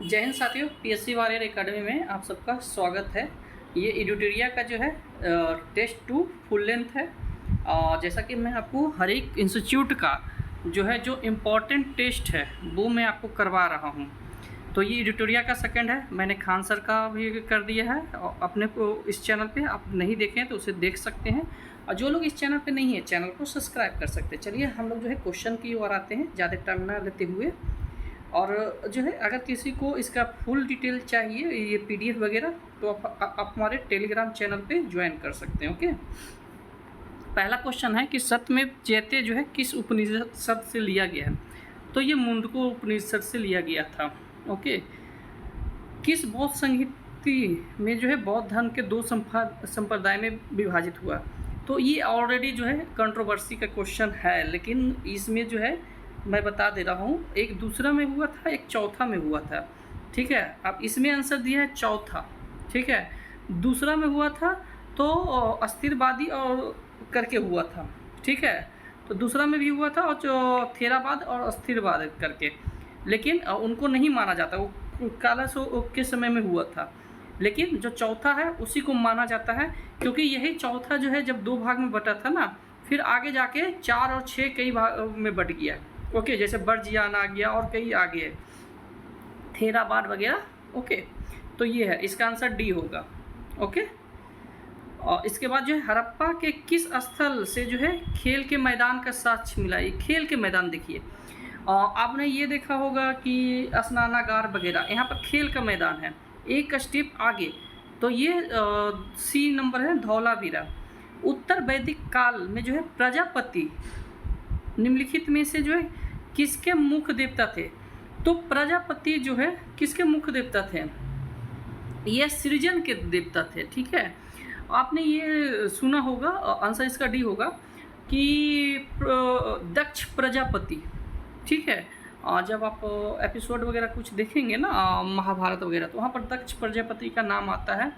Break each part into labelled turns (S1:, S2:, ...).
S1: जय हिंद साथियों, PSC warrior academy में आप सबका स्वागत है। ये एडिटोरिया का जो है टेस्ट 2 फुल लेंथ है। और जैसा कि मैं आपको हर एक इंस्टीट्यूट का जो इम्पोर्टेंट टेस्ट है वो मैं आपको करवा रहा हूँ। तो ये एडिटोरिया का सेकंड है। मैंने खान सर का भी कर दिया है और अपने को इस चैनल पे आप नहीं देखें तो उसे देख सकते हैं, और जो लोग इस चैनल पे नहीं है चैनल को सब्सक्राइब कर सकते हैं। चलिए हम लोग जो है क्वेश्चन की ओर आते हैं, ज़्यादा टाइम ना लेते हुए। और जो है अगर किसी को इसका फुल डिटेल चाहिए, ये पीडीएफ वगैरह, तो आप हमारे टेलीग्राम चैनल पे ज्वाइन कर सकते हैं। ओके, पहला क्वेश्चन है कि सत्यमेव जयते जो है किस उपनिषद से लिया गया है। तो ये मुंडको उपनिषद से लिया गया था। ओके, किस बौद्ध संहिता में जो है बौद्ध धर्म के दो संप्रदाय में विभाजित हुआ। तो ये ऑलरेडी जो है कंट्रोवर्सी का क्वेश्चन है, लेकिन इसमें जो है मैं बता दे रहा हूँ, एक दूसरा में हुआ था, एक चौथा में हुआ था। ठीक है, अब इसमें आंसर दिया है चौथा। ठीक है, दूसरा में हुआ था तो अस्थिरवादी और करके हुआ था। ठीक है, तो दूसरा में भी हुआ था और जो थेरावाद और अस्थिरवाद करके, लेकिन उनको नहीं माना जाता, वो कालसो के समय में हुआ था। लेकिन जो चौथा है उसी को माना जाता है, क्योंकि यही चौथा जो है जब दो भाग में बटा था ना, फिर आगे जाके 4 और 6 कई भाग में बट गया। ओके, जैसे बर्जियान आ गया और कई आ गए, थेरावाद वगैरह। ओके, तो ये है, इसका आंसर डी होगा। ओके, और इसके बाद जो है हड़प्पा के किस स्थल से जो है खेल के मैदान का साक्ष्य मिला। ये खेल के मैदान देखिए, आपने ये देखा होगा कि स्नानागार वगैरह, यहाँ पर खेल का मैदान है। एक स्टेप आगे तो ये सी नंबर है, धौलावीरा। उत्तर वैदिक काल में जो है प्रजापति निम्नलिखित में से जो है किसके मुख्य देवता थे। तो प्रजापति जो है किसके मुख्य देवता थे, ये सृजन के देवता थे। ठीक है, आपने ये सुना होगा, आंसर इसका डी होगा कि दक्ष प्रजापति। ठीक है, जब आप एपिसोड वगैरह कुछ देखेंगे ना महाभारत वगैरह, तो वहाँ पर दक्ष प्रजापति का नाम आता है,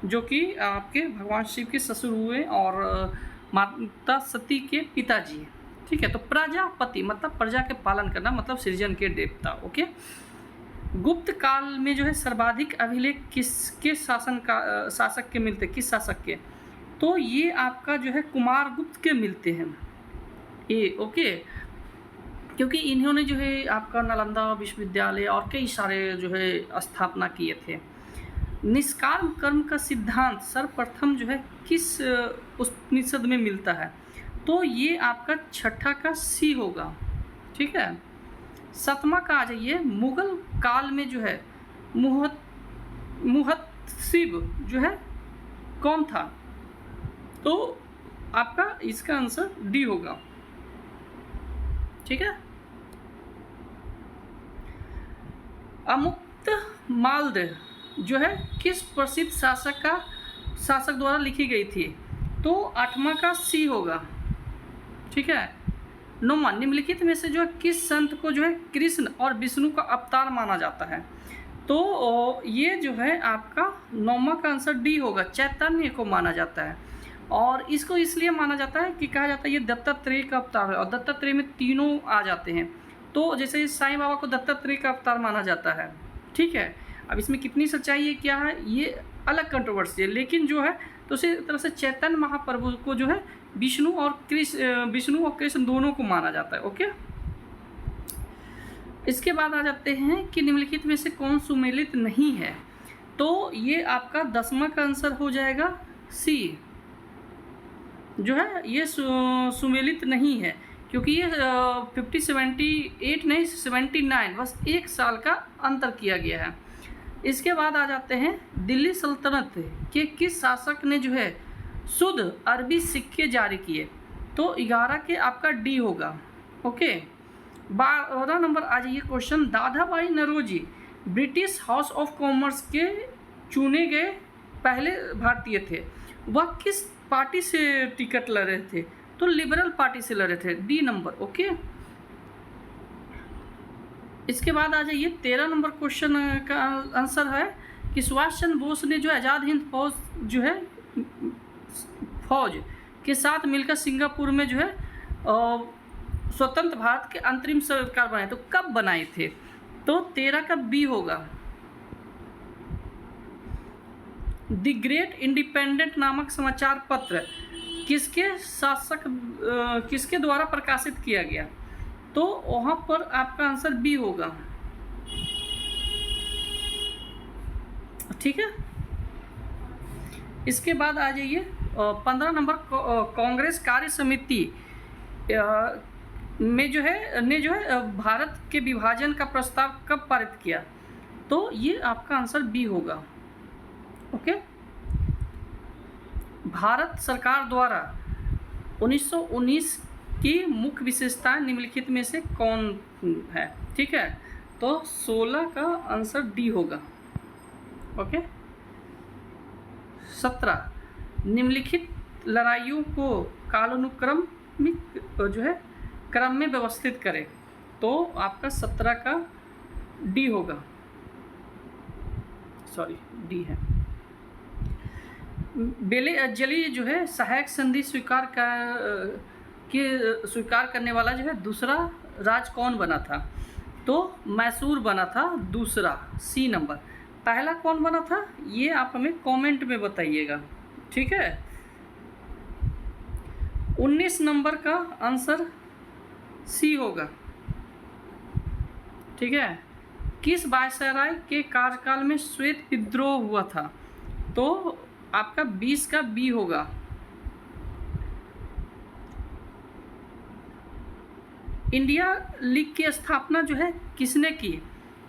S1: जो कि आपके भगवान शिव के ससुर हुए और माता सती के पिताजी हैं। ठीक है, तो प्रजापति मतलब प्रजा के पालन करना, मतलब सृजन के देवता। ओके, गुप्त काल में जो है सर्वाधिक अभिलेख किसके शासक के मिलते, किस शासक के। तो ये आपका जो है कुमार गुप्त के मिलते हैं ये। ओके, क्योंकि इन्होंने जो है आपका नालंदा विश्वविद्यालय और कई सारे जो है स्थापना किए थे। निष्काम कर्म का सिद्धांत सर्वप्रथम जो है किस उपनिषद में मिलता है। तो ये आपका छठा का सी होगा। ठीक है, सतमा का आ जाइए, मुगल काल में जो है मुहत्तसिब जो है कौन था। तो आपका इसका आंसर डी होगा। ठीक है, अमुक्त माल्द जो है किस प्रसिद्ध शासक द्वारा लिखी गई थी। तो 8वां का सी होगा। ठीक है, 9वां, निम्नलिखित में से जो है किस संत को जो है कृष्ण और विष्णु का अवतार माना जाता है। तो ये जो है आपका 9वां का आंसर डी होगा, चैतन्य को माना जाता है। और इसको इसलिए माना जाता है कि कहा जाता है ये दत्तात्रेय का अवतार है, और दत्तात्रेय में तीनों आ जाते हैं। तो जैसे साईं बाबा को दत्तात्रेय का अवतार माना जाता है। ठीक है, अब इसमें कितनी सच्चाई है क्या है ये अलग कंट्रोवर्सी है, लेकिन जो है तो उसी तरह से चैतन्य महाप्रभु को जो है विष्णु और कृष्ण दोनों को माना जाता है। ओके, इसके बाद आ जाते हैं कि निम्नलिखित में से कौन सुमेलित नहीं है। तो ये आपका 10वां का आंसर हो जाएगा सी, जो है ये सुमेलित नहीं है, क्योंकि ये 78 नहीं 79, बस 1 साल का अंतर किया गया है। इसके बाद आ जाते हैं दिल्ली सल्तनत के किस शासक ने जो है शुद्ध अरबी सिक्के जारी किए। तो 11 के आपका डी होगा। ओके, 12 नंबर आ जाइए question, Dadabhai Naoroji British House of Commons के चुने गए पहले भारतीय थे। वह किस पार्टी से टिकट लड़ रहे थे। तो लिबरल पार्टी से लड़े थे, डी नंबर। ओके, इसके बाद आ जाइए 13 नंबर क्वेश्चन का आंसर है कि सुभाष चंद्र बोस ने जो आज़ाद हिंद फौज जो है फौज के साथ मिलकर सिंगापुर में जो है स्वतंत्र भारत के अंतरिम सरकार बनाए। तो कब बनाए थे। तो 13 का बी होगा। द ग्रेट इंडिपेंडेंट नामक समाचार पत्र किसके द्वारा प्रकाशित किया गया? तो वहाँ पर आपका आंसर बी होगा। ठीक है, इसके बाद आ जाइए 15 नंबर, कांग्रेस कार्य समिति में जो है भारत के विभाजन का प्रस्ताव कब पारित किया? तो ये आपका आंसर बी होगा। ओके, भारत सरकार द्वारा 1919 की मुख्य विशेषताएं निम्नलिखित में से कौन है? ठीक है, तो 16 का आंसर डी होगा। ओके, 17 निम्नलिखित लड़ाइयों को कालानुक्रमिक जो है क्रम में व्यवस्थित करें। तो आपका 17 का डी होगा, सॉरी डी है। बेले जो है सहायक संधि स्वीकार करने वाला जो है दूसरा राज्य कौन बना था? तो मैसूर बना था दूसरा, सी नंबर। पहला कौन बना था ये आप हमें कमेंट में बताइएगा। ठीक है, 19 नंबर का आंसर सी होगा। ठीक है, किस वायसराय के कार्यकाल में श्वेत विद्रोह हुआ था? तो आपका 20 का बी होगा। इंडिया लीग की स्थापना जो है किसने की?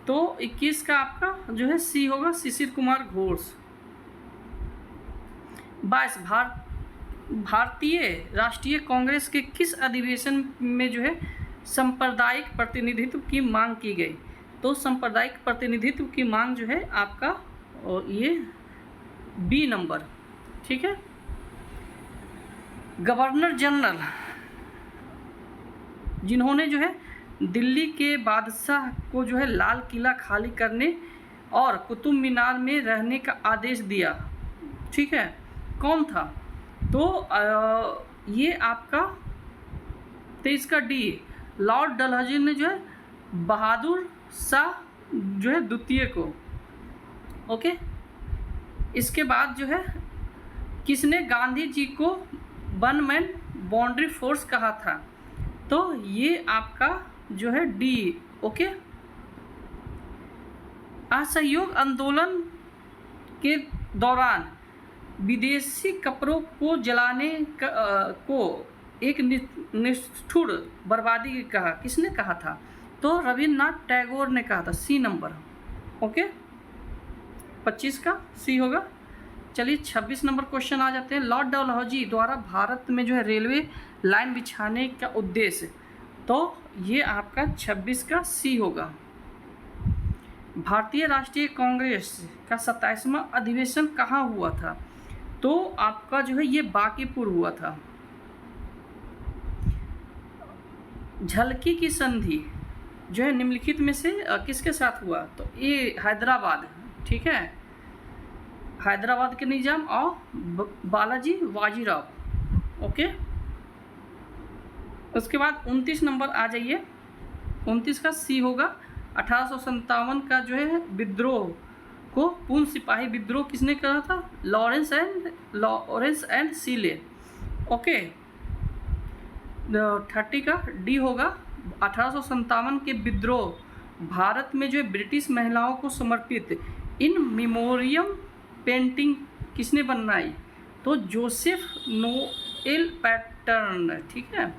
S1: तो 21 का आपका जो है सी होगा, शिशिर कुमार घोष। 22 भारतीय राष्ट्रीय कांग्रेस के किस अधिवेशन में जो है सांप्रदायिक प्रतिनिधित्व की मांग की गई? तो सांप्रदायिक प्रतिनिधित्व की मांग जो है आपका ये बी नंबर। ठीक है, गवर्नर जनरल जिन्होंने जो है दिल्ली के बादशाह को जो है लाल किला खाली करने और कुतुब मीनार में रहने का आदेश दिया, ठीक है, कौन था? तो ये आपका 23 का डी, लॉर्ड डलहौजी ने जो है बहादुर शाह जो है द्वितीय को। ओके, इसके बाद जो है किसने गांधी जी को वन मैन बाउंड्री फोर्स कहा था? तो ये आपका जो है डी। ओके, असहयोग आंदोलन के दौरान विदेशी कपड़ों को जलाने को एक निष्ठुर बर्बादी कहा, किसने कहा था? तो रविन्द्रनाथ टैगोर ने कहा था, सी नंबर। ओके, 25 का सी होगा। चलिए 26 नंबर क्वेश्चन आ जाते हैं। लॉर्ड डलहौजी द्वारा भारत में जो है रेलवे लाइन बिछाने का उद्देश्य, तो ये आपका 26 का सी होगा। भारतीय राष्ट्रीय कांग्रेस का 27वां अधिवेशन कहाँ हुआ था? तो आपका जो है ये बांकीपुर हुआ था। झलकी की संधि जो है निम्नलिखित में से किसके साथ हुआ? तो ये हैदराबाद, ठीक है, हैदराबाद के निजाम और बालाजी बाजीराव। ओके, उसके बाद 29 नंबर आ जाइए, 29 का सी होगा। 1857 का जो है विद्रोह को पूर्ण सिपाही विद्रोह किसने करा था? Lawrence and सीले। ओके, 30 का डी होगा। 1857 के विद्रोह भारत में जो है ब्रिटिश महिलाओं को समर्पित इन मेमोरियम पेंटिंग किसने बनाई? तो जोसेफ नोएल पैटर्न। ठीक है,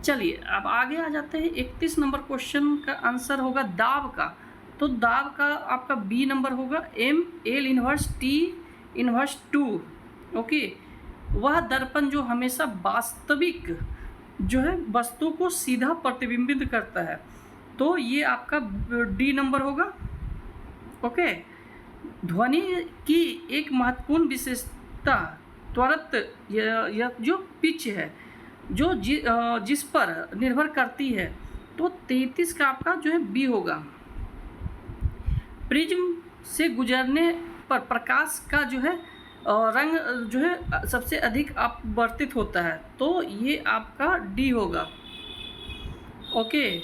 S1: चलिए अब आगे आ जाते हैं। 31 नंबर क्वेश्चन का आंसर होगा दाब का। तो दाब का आपका बी नंबर होगा। M L inverse T inverse 2। Okay, वह दर्पण जो हमेशा वास्तविक जो है वस्तु को सीधा प्रतिबिंबित करता है, तो ये आपका डी नंबर होगा। ओके, ध्वनि की एक महत्वपूर्ण विशेषता त्वरित यह जो पिच है जो जिस पर निर्भर करती है, तो 33 का आपका जो है बी होगा। प्रिज्म से गुजरने पर प्रकाश का जो है रंग जो है सबसे अधिक अपवर्तित होता है, तो ये आपका डी होगा। ओके,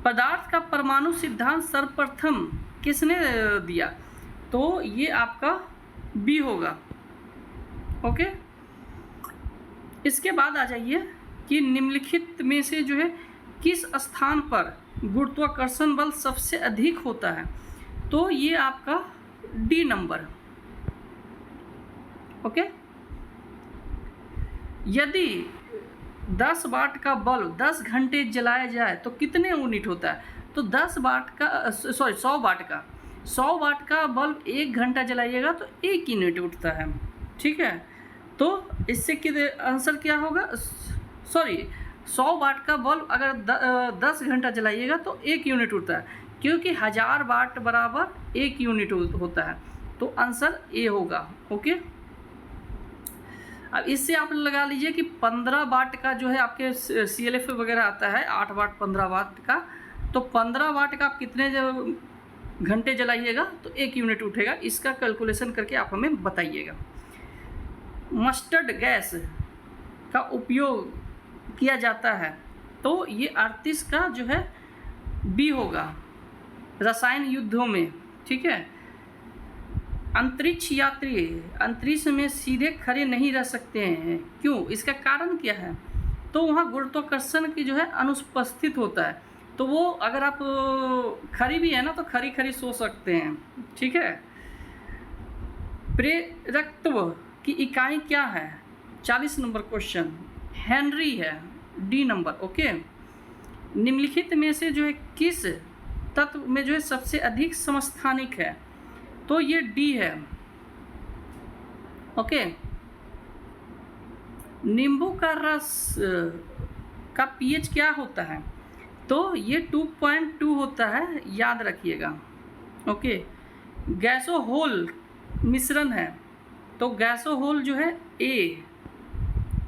S1: पदार्थ का परमाणु सिद्धांत सर्वप्रथम किसने दिया? तो ये आपका बी होगा। ओके, इसके बाद आ जाइए कि निम्नलिखित में से जो है किस स्थान पर गुरुत्वाकर्षण बल सबसे अधिक होता है, तो ये आपका डी नंबर। ओके, यदि 10 वाट का बल्ब 10 घंटे जलाया जाए तो कितने यूनिट होता है, तो 100 वाट का बल्ब 1 घंटा जलाइएगा तो 1 यूनिट उठता है। ठीक है, तो इससे आंसर क्या होगा, 100 वाट का बल्ब अगर 10 घंटा जलाइएगा तो 1 यूनिट उठता है, क्योंकि 1000 वाट बराबर 1 यूनिट होता है, तो आंसर ए होगा। ओके, अब इससे आप लगा लीजिए कि 15 वाट का जो है आपके CLF वगैरह आता है, 8 वाट 15 वाट का, तो 15 वाट का आप कितने घंटे जलाइएगा तो 1 यूनिट उठेगा। इसका कैलकुलेशन करके आप हमें बताइएगा। मस्टर्ड गैस का उपयोग किया जाता है, तो ये 38 का जो है बी होगा, रसायन युद्धों में। ठीक है, अंतरिक्ष यात्री अंतरिक्ष में सीधे खड़े नहीं रह सकते हैं, क्यों, इसका कारण क्या है, तो वहाँ गुरुत्वाकर्षण की जो है अनुपस्थित होता है, तो वो अगर आप खड़ी भी है ना तो खड़ी सो सकते हैं। ठीक है, प्रेरकत्व की इकाई क्या है, 40 नंबर क्वेश्चन, हेनरी है, डी नंबर। ओके, निम्नलिखित में से जो है किस तत्व में जो है सबसे अधिक समस्थानिक है, तो ये डी है। ओके, नींबू का रस का pH क्या होता है, तो ये 2.2 होता है, याद रखिएगा। ओके, गैसोहोल मिश्रण है, तो गैसोहोल जो है ए।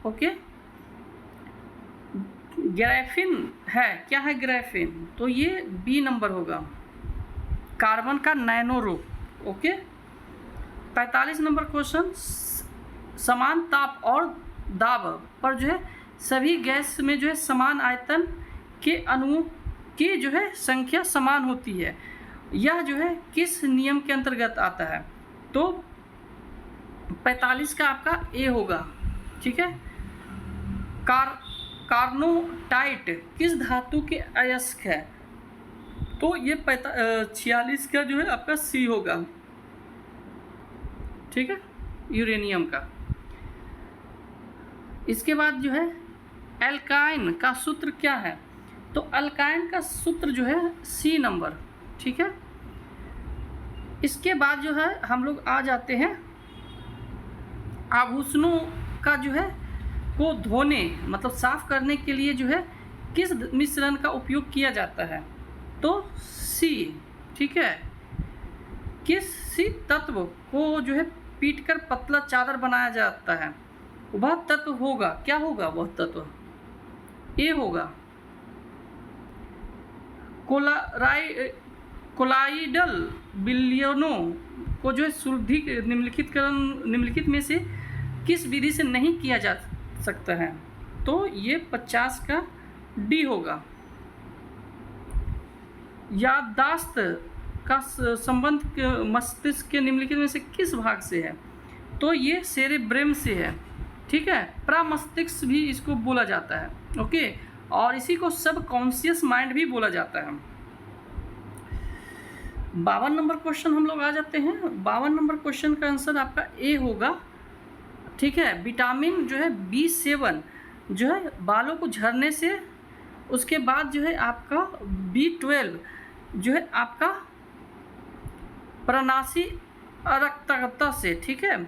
S1: ओके, ग्राफीन है, क्या है ग्राफीन, तो ये बी नंबर होगा, कार्बन का नैनो रूप। ओके, 45 नंबर क्वेश्चन, समान ताप और दाब पर जो है सभी गैस में जो है समान आयतन के अणुओं की जो है संख्या समान होती है, यह जो है किस नियम के अंतर्गत आता है, तो 45 का आपका ए होगा। ठीक है, कार्नोटाइट किस धातु के अयस्क है, तो ये 46 का जो है आपका सी होगा। ठीक है, यूरेनियम का। इसके बाद जो है एल्काइन का सूत्र क्या है, तो अल्काइन का सूत्र जो है सी नंबर। ठीक है, इसके बाद जो है हम लोग आ जाते हैं आभूषणों का जो है को धोने मतलब साफ करने के लिए जो है किस मिश्रण का उपयोग किया जाता है, तो सी। ठीक है, किसी तत्व को जो है पीटकर पतला चादर बनाया जाता है, वह तत्व होगा, क्या होगा वह तत्व, ए होगा। कोलाइडल विलयनों को जो है शुद्धिक निम्नलिखित में से किस विधि से नहीं किया जा सकता है, तो ये 50 का डी होगा। याददाश्त का संबंध मस्तिष्क के निम्नलिखित में से किस भाग से है, तो ये सेरेब्रम से है। ठीक है, प्रमस्तिष्क भी इसको बोला जाता है। ओके, और इसी को सब कॉन्शियस माइंड भी बोला जाता है। 52 नंबर क्वेश्चन हम लोग आ जाते हैं। 52 नंबर क्वेश्चन का आंसर आपका ए होगा। ठीक है, विटामिन जो है B7 जो है बालों को झड़ने से, उसके बाद जो है आपका B12 जो है आपका प्रनासी अरक्तता से। ठीक है,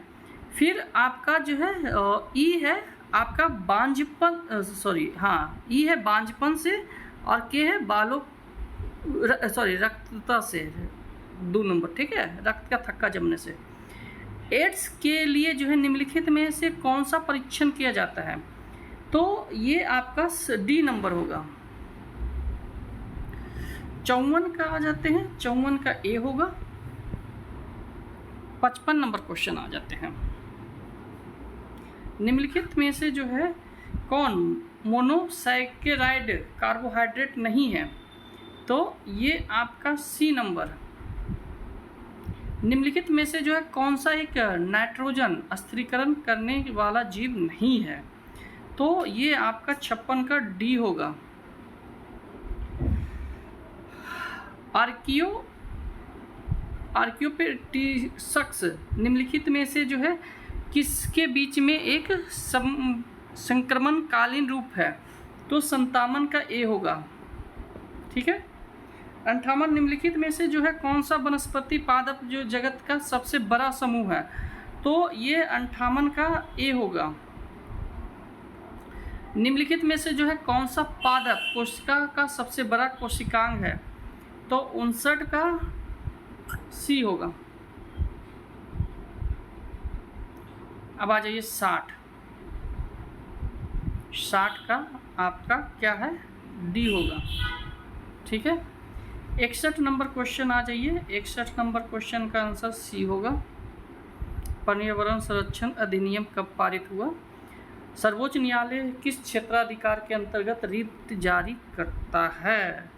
S1: फिर आपका जो है ई है आपका बांझपन, ई है बांझपन से, और के है बालों रक्तता से, 2 नंबर। ठीक है, रक्त का थक्का जमने से। एड्स के लिए जो है निम्नलिखित में से कौन सा परीक्षण किया जाता है, तो ये आपका डी नंबर होगा। 54 का आ जाते हैं, 54 का ए होगा। 55 नंबर क्वेश्चन आ जाते हैं। निम्नलिखित में से जो है कौन मोनोसैकेराइड कार्बोहाइड्रेट नहीं है, तो ये आपका सी नंबर निम्नलिखित में से जो है कौन सा एक नाइट्रोजन स्थिरीकरण करने वाला जीव नहीं है? तो ये आपका 56 का डी होगा। आर्कियोपेटिक्स निम्नलिखित में से जो है किसके बीच में एक संक्रमणकालीन रूप है? तो संतामन का ए होगा। ठीक है। 58 निम्नलिखित में से जो है कौन सा वनस्पति पादप जो जगत का सबसे बड़ा समूह है? तो ये 58 का ए होगा। निम्नलिखित में से जो है कौन सा पादप कोशिका का सबसे बड़ा कोशिकांग है? तो 59 का सी होगा। अब आ जाइए 60 का आपका क्या है? डी होगा। ठीक है। 61 नंबर क्वेश्चन आ जाइए। 61 नंबर क्वेश्चन का आंसर सी होगा। पर्यावरण संरक्षण अधिनियम कब पारित हुआ? सर्वोच्च न्यायालय किस क्षेत्राधिकार के अंतर्गत रिट जारी करता है?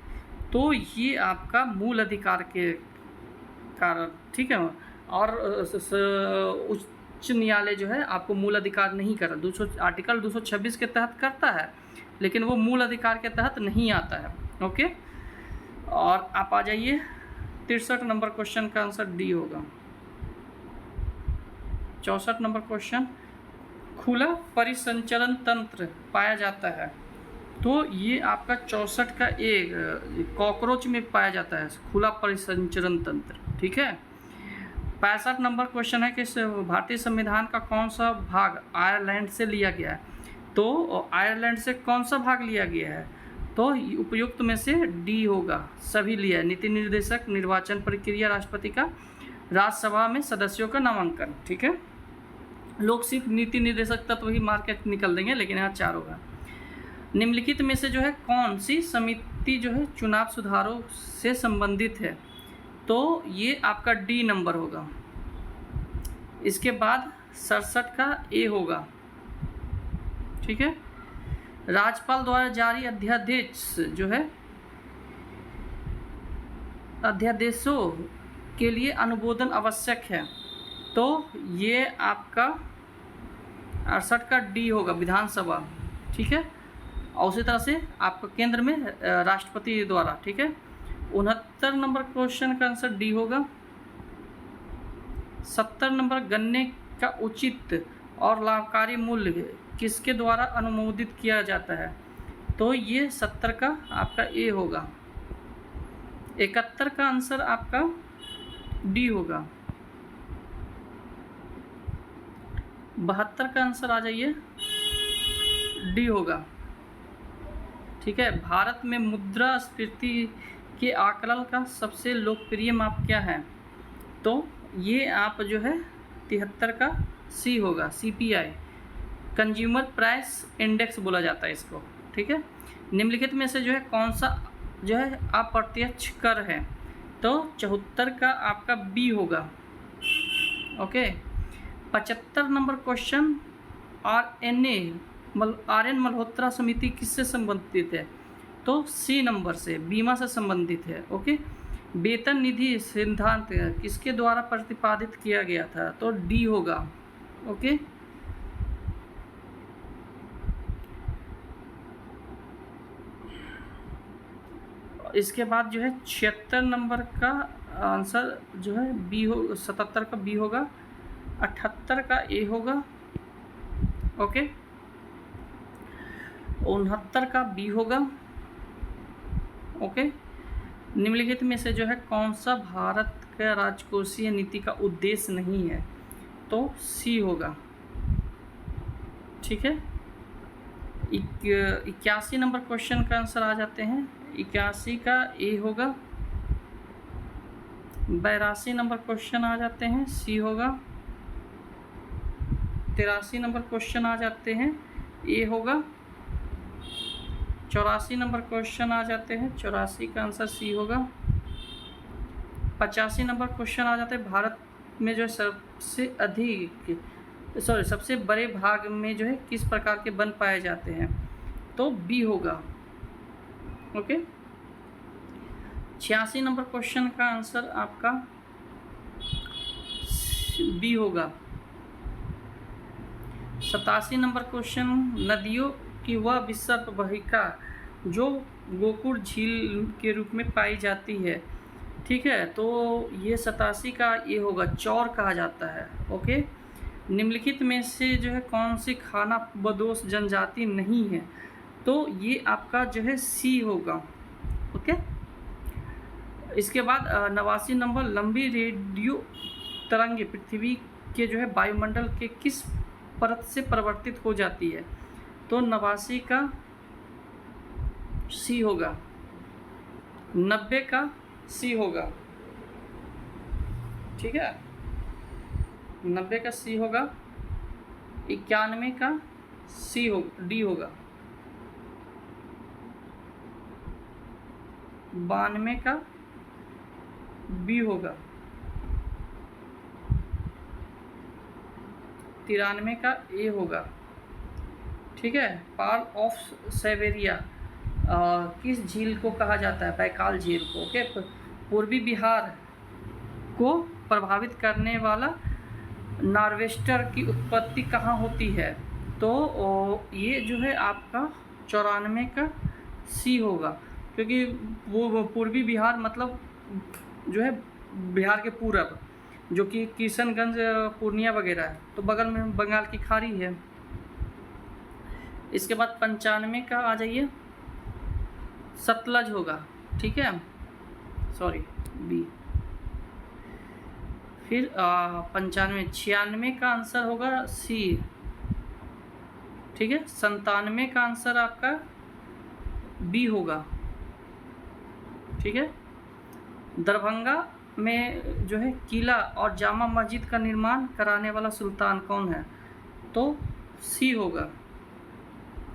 S1: तो ये आपका मूल अधिकार के कारण। ठीक है। और उच्च न्यायालय जो है आपको मूल अधिकार नहीं कर रहा। आर्टिकल 226 के तहत करता है, लेकिन वो मूल अधिकार के तहत नहीं आता है। ओके। और आप आ जाइए 63 नंबर क्वेश्चन का आंसर डी होगा। 64 नंबर क्वेश्चन, खुला परिसंचरण तंत्र पाया जाता है? तो ये आपका 64 का एक कॉकरोच में पाया जाता है खुला परिसंचरण तंत्र। ठीक है। 65 नंबर क्वेश्चन है कि भारतीय संविधान का कौन सा भाग आयरलैंड से लिया गया है? तो आयरलैंड से कौन सा भाग लिया गया है? तो उपयुक्त में से डी होगा, सभी लिया है। नीति निर्देशक, निर्वाचन प्रक्रिया, राष्ट्रपति का, राज्यसभा में सदस्यों का नामांकन। ठीक है। लोग सिर्फ नीति निर्देशक तत्व ही मार के निकल देंगे, लेकिन यहाँ 4 होगा। निम्नलिखित में से जो है कौन सी समिति जो है चुनाव सुधारों से संबंधित है? तो ये आपका डी नंबर होगा। इसके बाद 67 का ए होगा। ठीक है। राज्यपाल द्वारा जारी अध्यादेश जो है अध्यादेशों के लिए अनुमोदन आवश्यक है? तो ये आपका 68 का डी होगा, विधानसभा। ठीक है। और उसी तरह से आपका केंद्र में राष्ट्रपति द्वारा। ठीक है। 69 नंबर क्वेश्चन का आंसर डी होगा। 70 नंबर, गन्ने का उचित और लाभकारी मूल्य किसके द्वारा अनुमोदित किया जाता है? तो ये 70 का आपका ए होगा। 71 का आंसर आपका डी होगा। 72 का आंसर आ जाइए डी होगा। ठीक है। भारत में मुद्रास्फीति के आकलन का सबसे लोकप्रिय माप क्या है? तो ये आप जो है 73 का सी होगा, CPI, कंज्यूमर प्राइस इंडेक्स बोला जाता है इसको। ठीक है। निम्नलिखित में से जो है कौन सा जो है अप्रत्यक्ष कर है? तो 74 का आपका बी होगा। Okay. 75 number question, RN Malhotra समिति किससे संबंधित है? तो सी नंबर से, बीमा से संबंधित है। ओके। वेतन निधि सिद्धांत किसके द्वारा प्रतिपादित किया गया था? तो डी होगा। ओके। इसके बाद जो है 76 नंबर का आंसर जो है बी हो, 77 का बी होगा, 78 का ए होगा। ओके। 69 का बी होगा। ओके। निम्नलिखित में से जो है कौन सा भारत का राजकोषीय नीति का उद्देश्य नहीं है? तो सी होगा। ठीक है। 81 नंबर क्वेश्चन का आंसर आ जाते हैं। 81 का ए होगा। 82 नंबर क्वेश्चन आ जाते हैं, सी होगा। 83 नंबर क्वेश्चन आ जाते हैं, ए होगा। 84 नंबर क्वेश्चन आ जाते हैं, 84 का आंसर सी होगा। 85 नंबर क्वेश्चन आ जाते हैं, भारत में जो है सबसे बड़े भाग में जो है किस प्रकार के वन पाए जाते हैं? तो बी होगा। ओके। 86 नंबर क्वेश्चन का आंसर आपका बी होगा। 87 नंबर क्वेश्चन, नदियों की वह विसर्प वाहिका जो गोकुल झील के रूप में पाई जाती है। ठीक है, तो ये 87 का ये होगा, चौर कहा जाता है। ओके, निम्नलिखित में से जो है कौन सी खाना बदोश जनजाति नहीं है, तो ये आपका जो है सी होगा। ओके, इसके बाद 89 नंबर, लंबी रेडियो तरंगे पृथ्वी के जो है वायुमंडल के किस परत से परिवर्तित हो जाती है, तो 89 का सी होगा, 90 का सी होगा। ठीक है, 90 का सी होगा, 91 का सी होगा, डी होगा, 92 का बी होगा, 93 का ए होगा। ठीक है, पार्ल ऑफ साइबेरिया किस झील को कहा जाता है, बैकाल झील को। ओके, पूर्वी बिहार को प्रभावित करने वाला नॉर्वेस्टर की उत्पत्ति कहाँ होती है, तो ये जो है आपका 94 का सी होगा, क्योंकि वो पूर्वी बिहार मतलब जो है बिहार के पूरब, जो कि किशनगंज पूर्णिया वगैरह है, तो बगल में बंगाल की खाड़ी है। इसके बाद 95 का आ जाइए, सतलज होगा। ठीक है, सॉरी बी। फिर 95, 96 का आंसर होगा सी। ठीक है, 97 का आंसर आपका बी होगा। ठीक है, दरभंगा में जो है किला और जामा मस्जिद का निर्माण कराने वाला सुल्तान कौन है, तो सी होगा।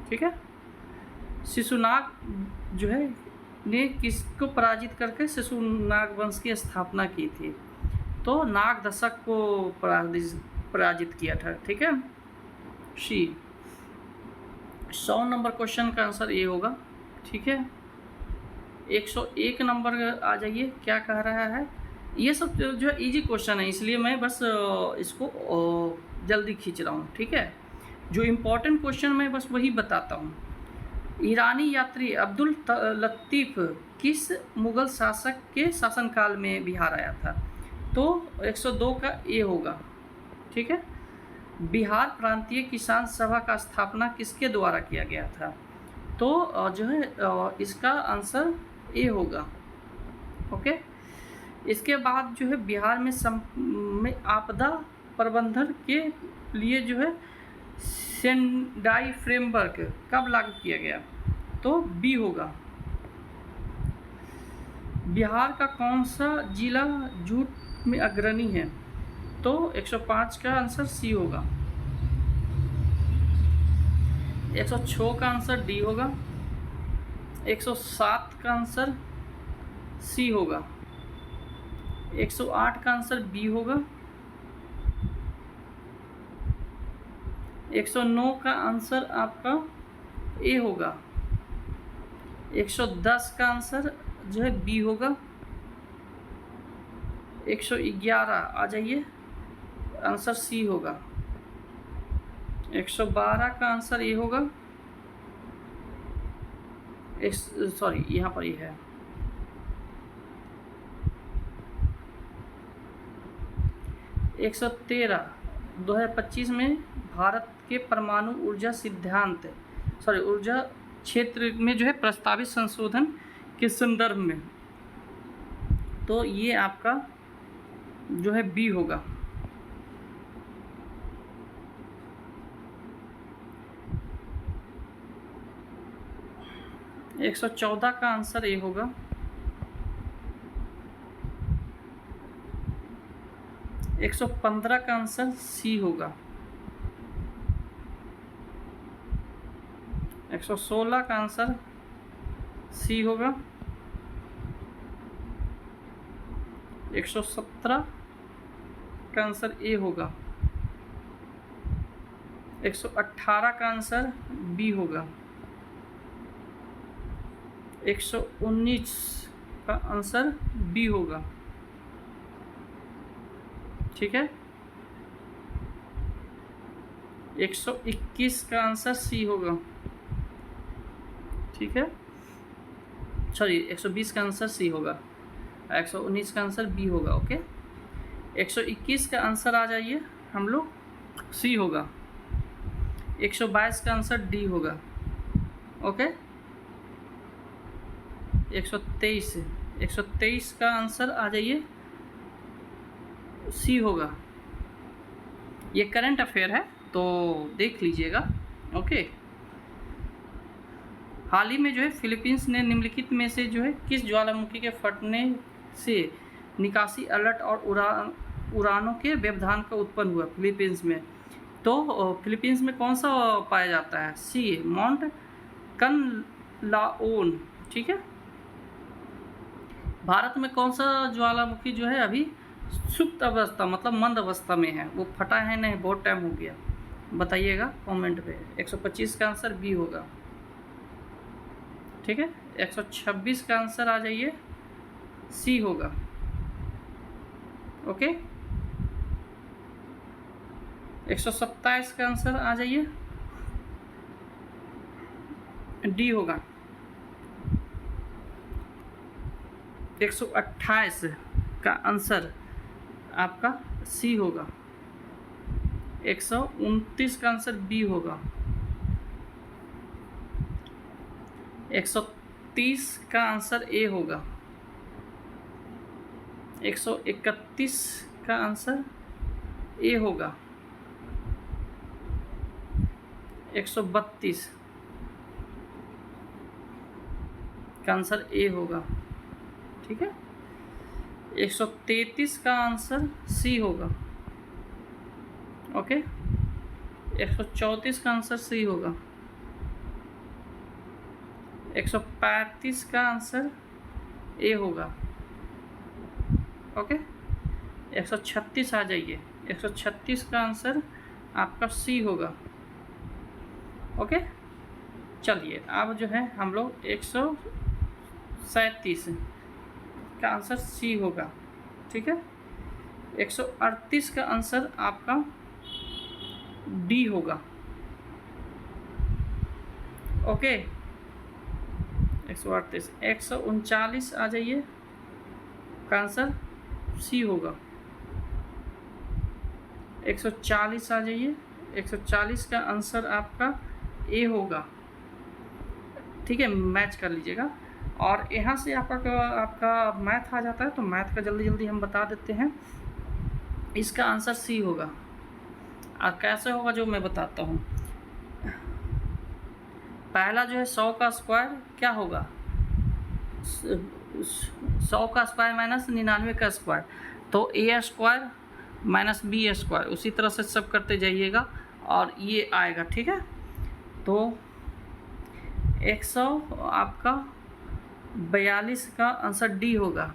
S1: ठीक है, शिशुनाग जो है ने किसको पराजित करके शिशुनाग वंश की स्थापना की थी, तो नाग दशक को पराजित किया था। ठीक है, सी। 100 नंबर क्वेश्चन का आंसर ये होगा। ठीक है, 101 नंबर आ जाइए, क्या कह रहा है। ये सब जो है इजी क्वेश्चन है, इसलिए मैं बस इसको जल्दी खींच रहा हूँ। ठीक है, जो इम्पोर्टेंट क्वेश्चन मैं बस वही बताता हूँ। ईरानी यात्री अब्दुल लतीफ़ किस मुग़ल शासक के शासनकाल में बिहार आया था, तो 102 का ए होगा। ठीक है, बिहार प्रांतीय किसान सभा का स्थापना किसके द्वारा किया गया था, तो जो है इसका आंसर ए होगा। ओके, इसके बाद जो है बिहार में आपदा प्रबंधन के लिए जो है सेंडाई फ्रेमवर्क कब लागू किया गया, तो बी होगा। बिहार का कौन सा जिला जूट में अग्रणी है, तो 105 का आंसर सी होगा। 106 का आंसर डी होगा। 107 का आंसर सी होगा। 108 का आंसर बी होगा। 109 का आंसर आपका ए होगा। 110 का आंसर जो है बी होगा। 111 आ जाइए, आंसर सी होगा। 112 का आंसर ए होगा। सॉरी, यहाँ पर ये है। 113 2025 में भारत के परमाणु ऊर्जा सिद्धांत ऊर्जा क्षेत्र में जो है प्रस्तावित संशोधन के संदर्भ में, तो ये आपका जो है बी होगा। एक 114 का आंसर ए होगा। 115 का आंसर सी होगा। 116 का आंसर सी होगा। 117 का आंसर ए होगा। 118 का आंसर बी होगा। 119 का आंसर बी होगा। ठीक है, 121 का आंसर सी होगा, ठीक है, सॉरी 120 का आंसर सी होगा, 119 का आंसर बी होगा। ओके, 121 का आंसर आ जाइए हम लोग सी होगा, 122 का आंसर डी होगा। ओके, 123 का आंसर आ जाइए सी होगा। ये करंट अफेयर है तो देख लीजिएगा। ओके, हाल ही में जो है फिलीपींस ने निम्नलिखित में से जो है किस ज्वालामुखी के फटने से निकासी अलर्ट और उड़ानों के व्यवधान का उत्पन्न हुआ फिलीपींस में? तो फिलीपींस में कौन सा पाया जाता है? सी माउंट कनलाओन, ठीक है। भारत में कौन सा ज्वालामुखी जो है अभी सुप्त अवस्था मतलब मंद अवस्था में है? वो फटा है नहीं, बहुत टाइम हो गया, बताइएगा कमेंट पे। 125 का आंसर बी होगा, ठीक है। 126 का आंसर आ जाइए सी होगा। ओके, 127 का आंसर आ जाइए डी होगा। 128 का आंसर आपका सी होगा। 129 का आंसर बी होगा। 130 का आंसर ए होगा। 131 का आंसर ए होगा। 132 का आंसर ए होगा, ठीक है। 133 का आंसर सी होगा। ओके, 134 का आंसर सी होगा। 135 का आंसर ए होगा। ओके, 136 आ जाइए, 136 का आंसर आपका सी होगा। ओके, चलिए अब जो है हम लोग 137 का आंसर सी होगा, ठीक है। 138 का आंसर आपका डी होगा। ओके, 138। 139 आ जाइए का आंसर सी होगा। 140 आ जाइए, 140 का आंसर आपका ए होगा, ठीक है। मैच कर लीजिएगा। और यहाँ से आपका मैथ आ जाता है, तो मैथ का जल्दी जल्दी हम बता देते हैं। इसका आंसर सी होगा। और कैसे होगा जो मैं बताता हूँ। पहला जो है 100 का स्क्वायर क्या होगा? 100 का स्क्वायर माइनस 99 का स्क्वायर, तो ए स्क्वायर माइनस बी स्क्वायर, उसी तरह से सब करते जाइएगा और ये आएगा, ठीक है। तो 100 आपका 42 का आंसर डी होगा।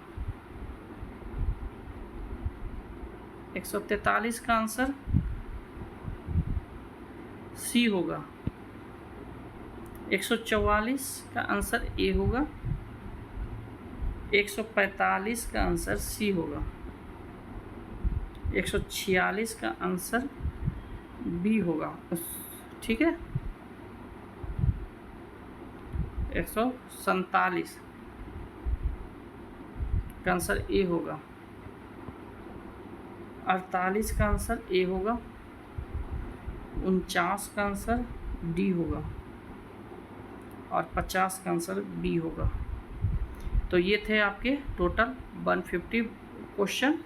S1: 143 का आंसर सी होगा। 144 का आंसर ए होगा। 145 का आंसर सी होगा। 146 का आंसर बी होगा, ठीक है। 147 का आंसर ए होगा। 48 का आंसर ए होगा। 49 का आंसर डी होगा और 50 का आंसर बी होगा। तो ये थे आपके टोटल 150 क्वेश्चन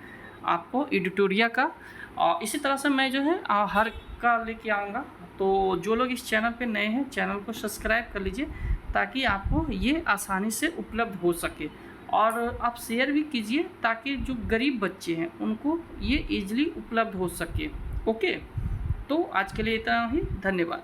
S1: आपको एडिटोरिया का। और इसी तरह से मैं जो है हर का लेके आऊँगा। तो जो लोग इस चैनल पे नए हैं, चैनल को सब्सक्राइब कर लीजिए ताकि आपको ये आसानी से उपलब्ध हो सके। और आप शेयर भी कीजिए ताकि जो गरीब बच्चे हैं उनको ये ईजिली उपलब्ध हो सके। ओके, तो आज के लिए इतना ही, धन्यवाद।